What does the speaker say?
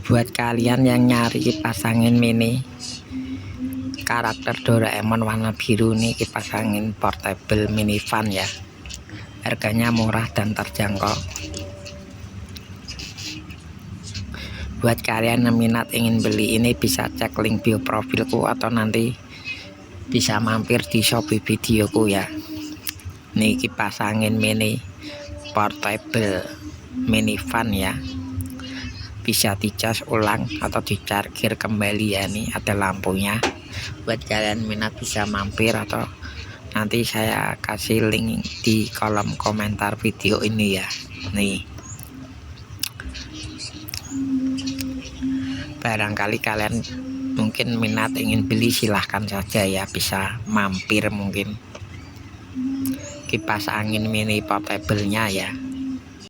Buat kalian yang nyari kipas angin mini karakter Doraemon warna biru, nih kipas angin portable mini fan ya, harganya murah dan terjangkau. Buat kalian yang minat ingin beli ini bisa cek link bio profilku atau nanti bisa mampir di Shopee videoku ya. Nih kipas angin mini portable mini fan ya, bisa dicas ulang atau dicargir kembali ya. Nih ada lampunya. Buat kalian minat bisa mampir atau nanti saya kasih link di kolom komentar video ini ya. Nih barangkali kalian mungkin minat ingin beli, silahkan saja ya, bisa mampir. Mungkin kipas angin mini portable nya ya.